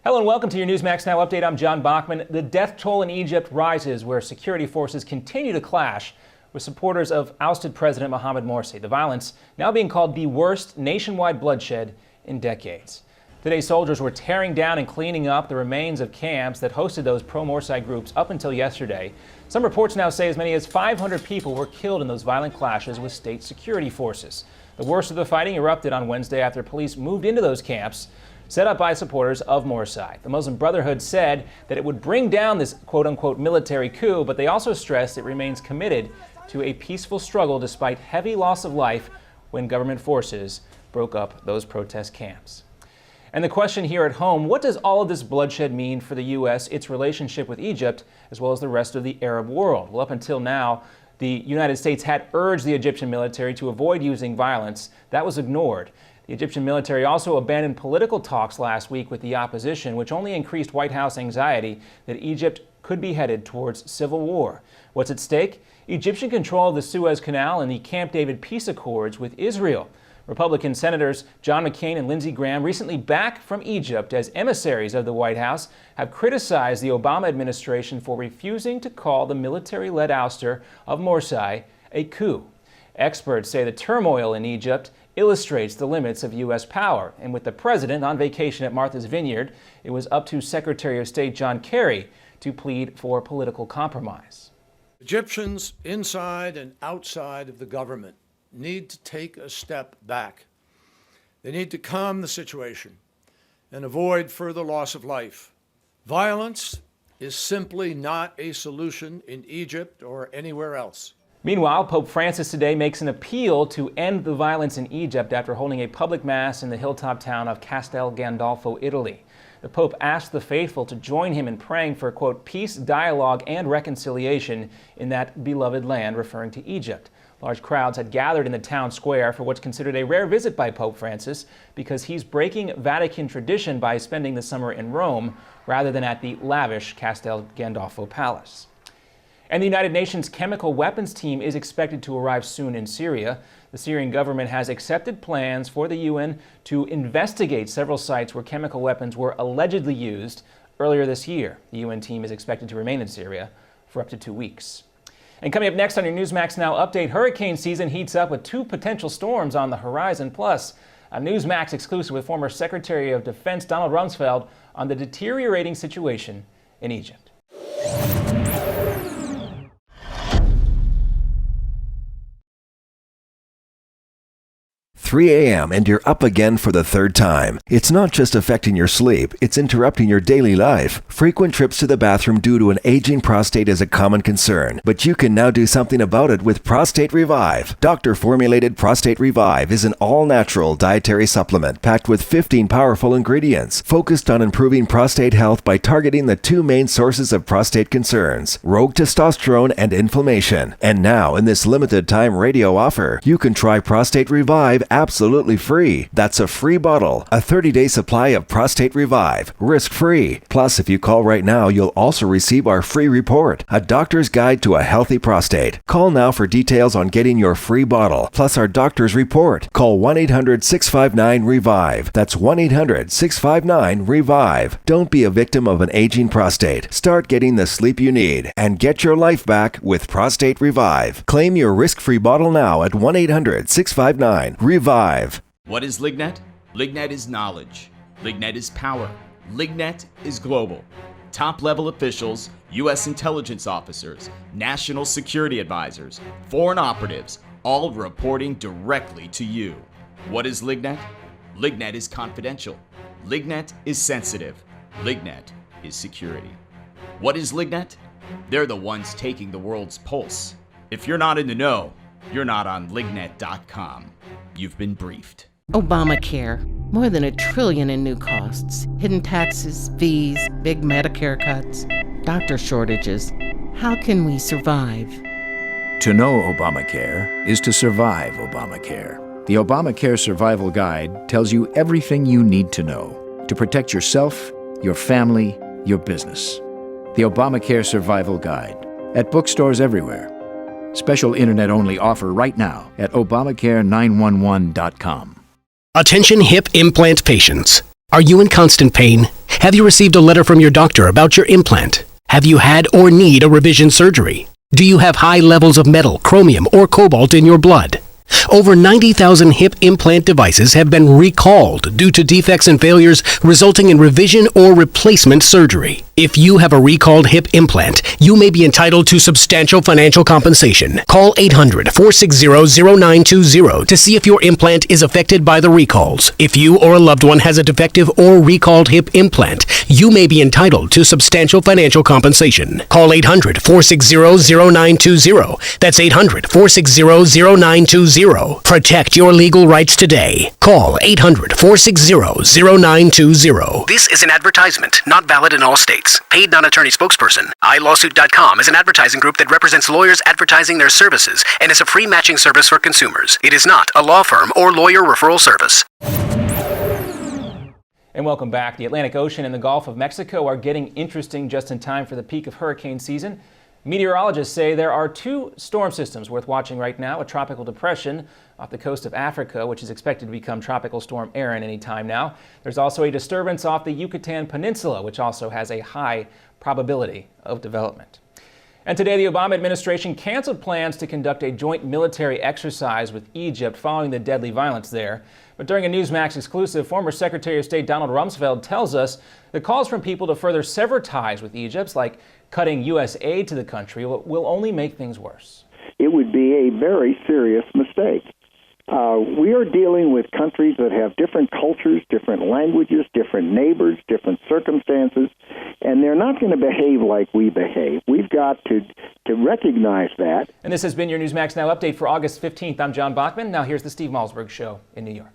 Hello and welcome to your Newsmax Now update. I'm John Bachman. The death toll in Egypt rises where security forces continue to clash with supporters of ousted President Mohamed Morsi. The violence now being called the worst nationwide bloodshed in decades. Today, soldiers were tearing down and cleaning up the remains of camps that hosted those pro-Morsi groups up until yesterday. Some reports now say as many as 500 people were killed in those violent clashes with state security forces. The worst of the fighting erupted on Wednesday after police moved into those camps set up by supporters of Morsi. The Muslim Brotherhood said that it would bring down this quote-unquote military coup, but they also stressed it remains committed to a peaceful struggle despite heavy loss of life when government forces broke up those protest camps. And the question here at home, what does all of this bloodshed mean for the U.S., its relationship with Egypt, as well as the rest of the Arab world? Well, up until now, the United States had urged the Egyptian military to avoid using violence. That was ignored. The Egyptian military also abandoned political talks last week with the opposition, which only increased White House anxiety that Egypt could be headed towards civil war. What's at stake? Egyptian control of the Suez Canal and the Camp David peace accords with Israel. Republican Senators John McCain and Lindsey Graham, recently back from Egypt as emissaries of the White House, have criticized the Obama administration for refusing to call the military-led ouster of Morsi a coup. Experts say the turmoil in Egypt illustrates the limits of U.S. power. And with the president on vacation at Martha's Vineyard, it was up to Secretary of State John Kerry to plead for political compromise. Egyptians inside and outside of the government need to take a step back. They need to calm the situation and avoid further loss of life. Violence is simply not a solution in Egypt or anywhere else. Meanwhile, Pope Francis today makes an appeal to end the violence in Egypt after holding a public mass in the hilltop town of Castel Gandolfo, Italy. The Pope asked the faithful to join him in praying for, quote, peace, dialogue, and reconciliation in that beloved land, referring to Egypt. Large crowds had gathered in the town square for what's considered a rare visit by Pope Francis because he's breaking Vatican tradition by spending the summer in Rome rather than at the lavish Castel Gandolfo Palace. And the United Nations Chemical Weapons Team is expected to arrive soon in Syria. The Syrian government has accepted plans for the UN to investigate several sites where chemical weapons were allegedly used earlier this year. The UN team is expected to remain in Syria for up to 2 weeks. And coming up next on your Newsmax Now update, hurricane season heats up with 2 potential storms on the horizon, plus a Newsmax exclusive with former Secretary of Defense Donald Rumsfeld on the deteriorating situation in Egypt. 3 a.m. and you're up again for the third time. It's not just affecting your sleep, it's interrupting your daily life. Frequent trips to the bathroom due to an aging prostate is a common concern, but you can now do something about it with Prostate Revive. Doctor-formulated Prostate Revive is an all-natural dietary supplement packed with 15 powerful ingredients, focused on improving prostate health by targeting the 2 main sources of prostate concerns, rogue testosterone and inflammation. And now, in this limited-time radio offer, you can try Prostate Revive absolutely free. That's a free bottle, a 30-day supply of Prostate Revive, risk-free. Plus, if you call right now, you'll also receive our free report, A Doctor's Guide to a Healthy Prostate. Call now for details on getting your free bottle, plus our doctor's report. Call 1-800-659-REVIVE. That's 1-800-659-REVIVE. Don't be a victim of an aging prostate. Start getting the sleep you need and get your life back with Prostate Revive. Claim your risk-free bottle now at 1-800-659-REVIVE. What is Lignet? Lignet is knowledge. Lignet is power. Lignet is global. Top-level officials, U.S. intelligence officers, national security advisors, foreign operatives, all reporting directly to you. What is Lignet? Lignet is confidential. Lignet is sensitive. Lignet is security. What is Lignet? They're the ones taking the world's pulse. If you're not in the know, you're not on lignet.com. You've been briefed. Obamacare. More than $1 trillion in new costs. Hidden taxes, fees, big Medicare cuts, doctor shortages. How can we survive? To know Obamacare is to survive Obamacare. The Obamacare Survival Guide tells you everything you need to know to protect yourself, your family, your business. The Obamacare Survival Guide at bookstores everywhere. Special internet-only offer right now at Obamacare911.com. Attention hip implant patients. Are you in constant pain? Have you received a letter from your doctor about your implant? Have you had or need a revision surgery? Do you have high levels of metal, chromium, or cobalt in your blood? Over 90,000 hip implant devices have been recalled due to defects and failures resulting in revision or replacement surgery. If you have a recalled hip implant, you may be entitled to substantial financial compensation. Call 800-460-0920 to see if your implant is affected by the recalls. If you or a loved one has a defective or recalled hip implant, you may be entitled to substantial financial compensation. Call 800-460-0920. That's 800-460-0920. Protect your legal rights today. Call 800-460-0920. This is an advertisement, not valid in all states. Paid non-attorney spokesperson. iLawsuit.com is an advertising group that represents lawyers advertising their services and is a free matching service for consumers. It is not a law firm or lawyer referral service. And welcome back. The Atlantic Ocean and the Gulf of Mexico are getting interesting just in time for the peak of hurricane season. Meteorologists say there are two storm systems worth watching right now: a tropical depression off the coast of Africa, which is expected to become Tropical Storm Erin any time now. There's also a disturbance off the Yucatan Peninsula, which also has a high probability of development. And today, the Obama administration canceled plans to conduct a joint military exercise with Egypt following the deadly violence there. But during a Newsmax exclusive, former Secretary of State Donald Rumsfeld tells us the calls from people to further sever ties with Egypt, like cutting U.S. aid to the country, will only make things worse. It would be a very serious mistake. We are dealing with countries that have different cultures, different languages, different neighbors, different circumstances, and they're not going to behave like we behave. We've got to recognize that. And this has been your Newsmax Now update for August 15th. I'm John Bachman. Now here's the Steve Malzberg Show in New York.